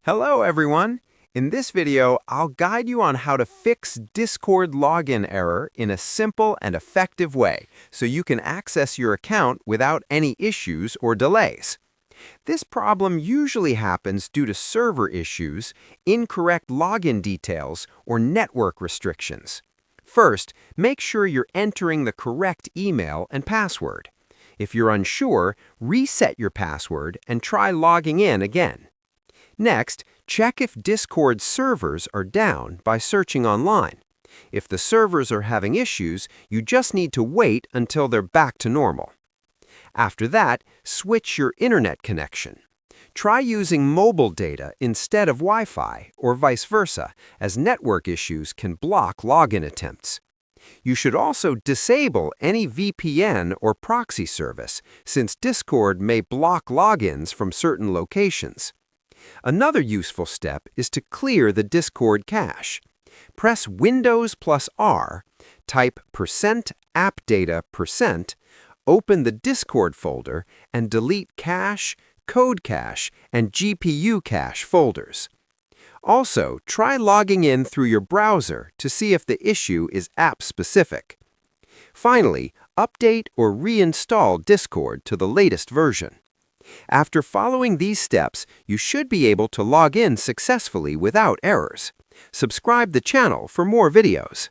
Hello everyone! In this video, I'll guide you on how to fix Discord login error in a simple and effective way so you can access your account without any issues or delays. This problem usually happens due to server issues, incorrect login details, or network restrictions. First, make sure you're entering the correct email and password. If you're unsure, reset your password and try logging in again. Next, check if Discord servers are down by searching online. If the servers are having issues, you just need to wait until they're back to normal. After that, switch your internet connection. Try using mobile data instead of Wi-Fi or vice versa, as network issues can block login attempts. You should also disable any VPN or proxy service, since Discord may block logins from certain locations. Another useful step is to clear the Discord cache. Press Windows plus R, type %appdata%, open the Discord folder, and delete cache, code cache, and GPU cache folders. Also, try logging in through your browser to see if the issue is app-specific. Finally, update or reinstall Discord to the latest version. After following these steps, you should be able to log in successfully without errors. Subscribe the channel for more videos.